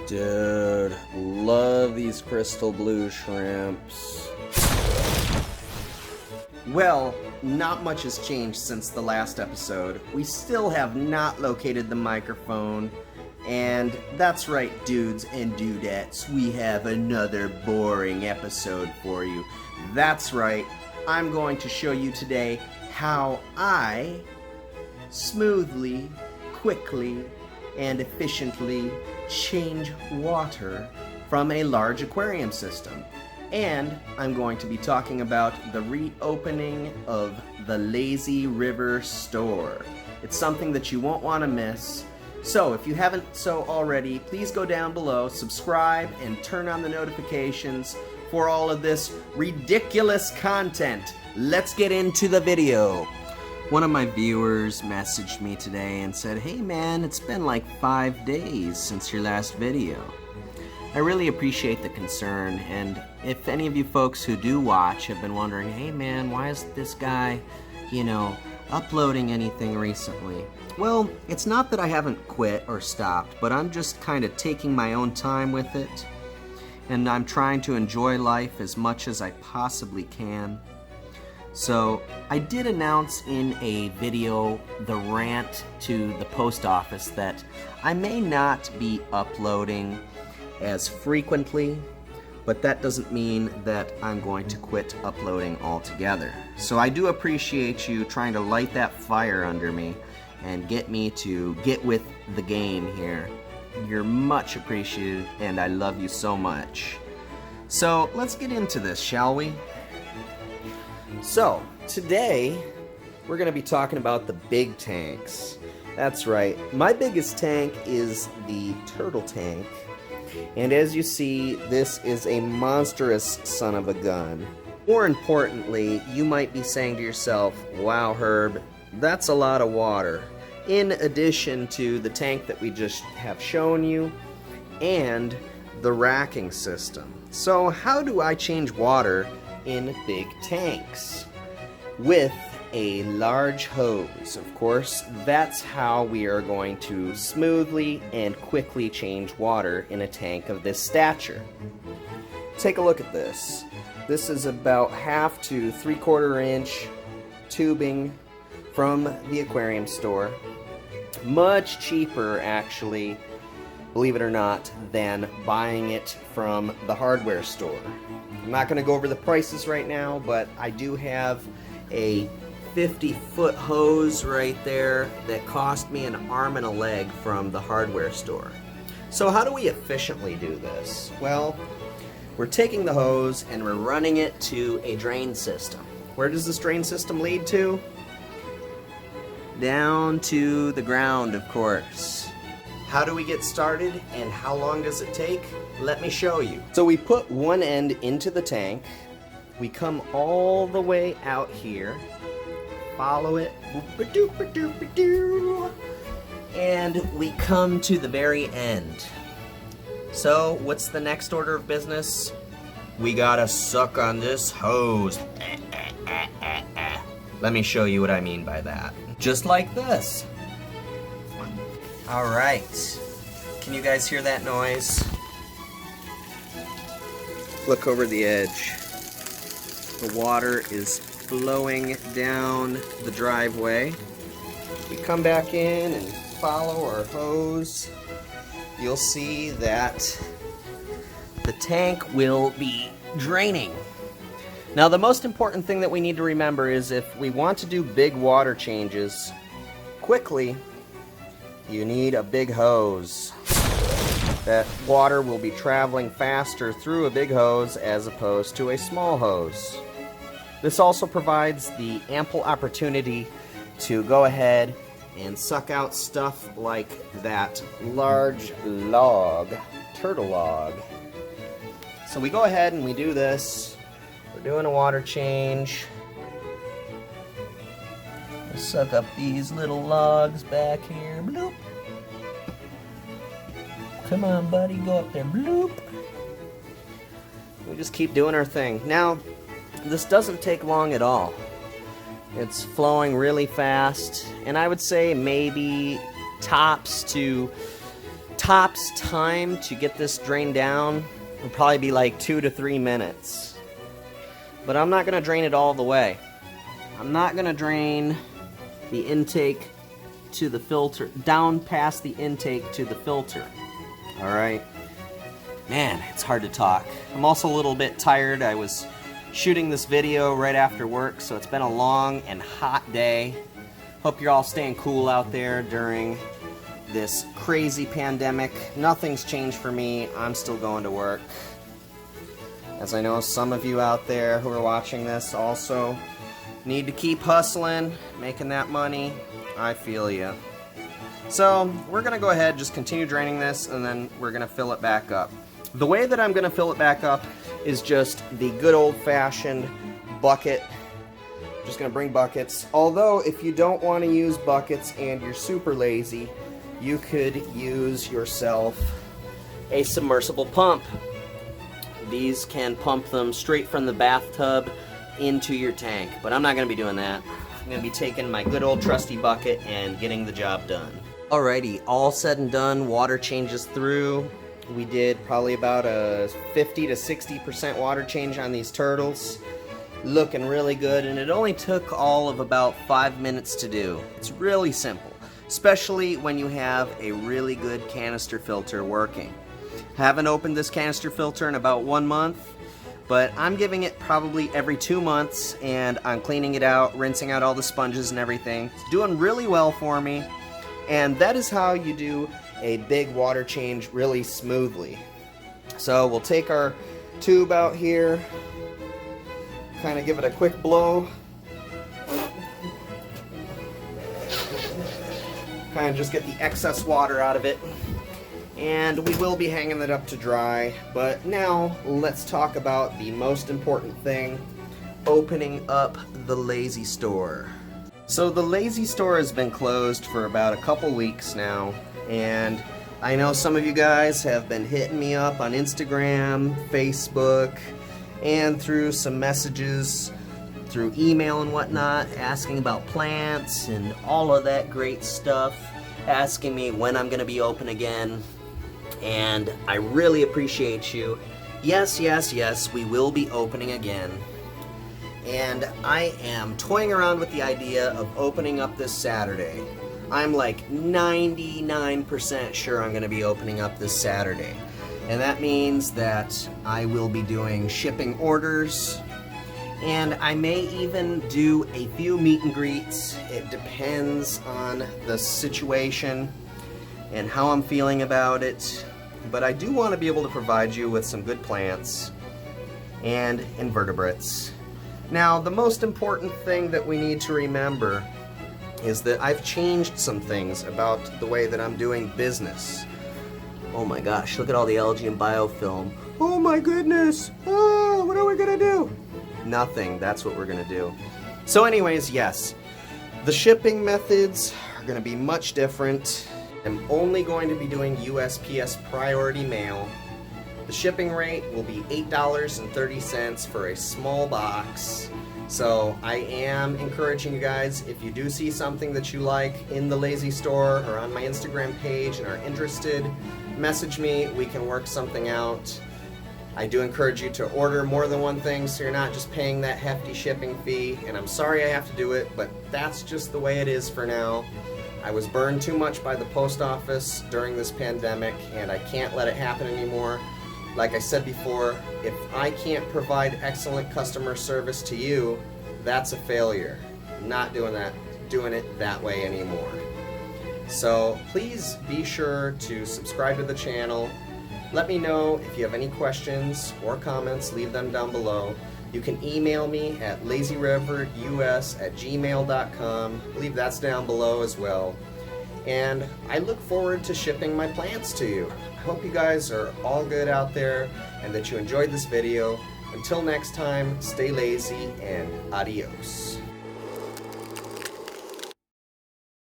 Dude, love these crystal blue shrimps. Well, not much has changed since the last episode. We still have not located the microphone. And that's right, dudes and dudettes, we have another boring episode for you. That's right, I'm going to show you today how I smoothly, quickly, and efficiently change water from a large aquarium system. And I'm going to be talking about the reopening of the Lazyriver store. It's something that you won't want to miss. So if you haven't so already, please go down below, subscribe, and turn on the notifications for all of this ridiculous content. Let's get into the video. One of my viewers messaged me today and said, "Hey man, it's been like 5 days since your last video." I really appreciate the concern, and if any of you folks who do watch have been wondering, "Hey man, why isn't this guy, uploading anything recently?" Well, it's not that I haven't quit or stopped, but I'm just kind of taking my own time with it, and I'm trying to enjoy life as much as I possibly can. So, I did announce in a video the rant to the post office that I may not be uploading as frequently, but that doesn't mean that I'm going to quit uploading altogether. So I do appreciate you trying to light that fire under me and get me to get with the game here. You're much appreciated, and I love you so much. So let's get into this, shall we? So today we're going to be talking about the big tanks. That's right, my biggest tank is the turtle tank. And as you see, this is a monstrous son of a gun. More importantly, you might be saying to yourself, "Wow, Herb, that's a lot of water," in addition to the tank that we just have shown you and the racking system. So how do I change water in big tanks? With a large hose, of course. That's how we are going to smoothly and quickly change water in a tank of this stature. Take a look at this. This is about 1/2 to 3/4 inch tubing from the aquarium store. Much cheaper, actually, believe it or not, than buying it from the hardware store. I'm not going to go over the prices right now, but I do have a 50-foot hose right there that cost me an arm and a leg from the hardware store. So how do we efficiently do this? Well, we're taking the hose and we're running it to a drain system. Where does this drain system lead to? Down to the ground, of course. How do we get started and how long does it take? Let me show you. So we put one end into the tank. We come all the way out here. Follow it, and we come to the very end. So what's the next order of business? We gotta suck on this hose. Let me show you what I mean by that. Just like this. Alright, can you guys hear that noise? Look over the edge. The water is flowing down the driveway. We come back in and follow our hose. You'll see that the tank will be draining. Now, the most important thing that we need to remember is if we want to do big water changes quickly, you need a big hose. That water will be traveling faster through a big hose as opposed to a small hose. This also provides the ample opportunity to go ahead and suck out stuff like that large log, turtle log. So we go ahead and we do this. We're doing a water change. We'll suck up these little logs back here. Bloop. Come on, buddy, go up there. Bloop. We just keep doing our thing. Now, this doesn't take long at all. It's flowing really fast, and I would say maybe tops to tops time to get this drained down will probably be like 2 to 3 minutes. But I'm not going to drain it all the way. I'm not going to drain the intake to the filter, down past the intake to the filter. Alright? Man, it's hard to talk. I'm also a little bit tired. I was shooting this video right after work, so it's been a long and hot day. Hope you're all staying cool out there during this crazy pandemic. Nothing's changed for me. I'm still going to work. As I know some of you out there who are watching this also need to keep hustling, making that money. I feel ya. So we're gonna go ahead, just continue draining this, and then we're gonna fill it back up. The way that I'm gonna fill it back up is just the good old-fashioned bucket. Just gonna bring buckets. Although if you don't want to use buckets and you're super lazy, you could use yourself a submersible pump. These can pump them straight from the bathtub into your tank, but I'm not going to be doing that. I'm going to be taking my good old trusty bucket and getting the job done. Alrighty, all said and done, water changes through. We did probably about a 50 to 60% water change on these turtles. Looking really good, and it only took all of about 5 minutes to do. It's really simple, especially when you have a really good canister filter working. Haven't opened this canister filter in about 1 month, but I'm giving it probably every 2 months, and I'm cleaning it out, rinsing out all the sponges and everything. It's doing really well for me, and that is how you do a big water change really smoothly. So we'll take our tube out here, kind of give it a quick blow. Kind of just get the excess water out of it. And we will be hanging it up to dry. But now, let's talk about the most important thing, opening up the Lazy Store. So the Lazy Store has been closed for about a couple weeks now, and I know some of you guys have been hitting me up on Instagram, Facebook, and through some messages, through email and whatnot, asking about plants and all of that great stuff, asking me when I'm going to be open again. And I really appreciate you. Yes, yes, yes, we will be opening again. And I am toying around with the idea of opening up this Saturday. I'm like 99% sure I'm going to be opening up this Saturday. And that means that I will be doing shipping orders, and I may even do a few meet and greets. It depends on the situation and how I'm feeling about it. But I do want to be able to provide you with some good plants and invertebrates. Now, the most important thing that we need to remember is that I've changed some things about the way that I'm doing business. Oh my gosh, look at all the algae and biofilm. Oh my goodness! Oh, what are we gonna do? Nothing, that's what we're gonna do. So anyways, yes, the shipping methods are gonna be much different. I'm only going to be doing USPS priority mail. The shipping rate will be $8.30 for a small box. So I am encouraging you guys, if you do see something that you like in the Lazy Store or on my Instagram page and are interested, message me, we can work something out. I do encourage you to order more than one thing so you're not just paying that hefty shipping fee, and I'm sorry I have to do it, but that's just the way it is for now. I was burned too much by the post office during this pandemic, and I can't let it happen anymore. Like I said before, if I can't provide excellent customer service to you, that's a failure. I'm not doing it that way anymore. So please be sure to subscribe to the channel. Let me know if you have any questions or comments, leave them down below. You can email me at lazyriverus@gmail.com. I believe that's down below as well. And I look forward to shipping my plants to you. I hope you guys are all good out there and that you enjoyed this video. Until next time, stay lazy and adios.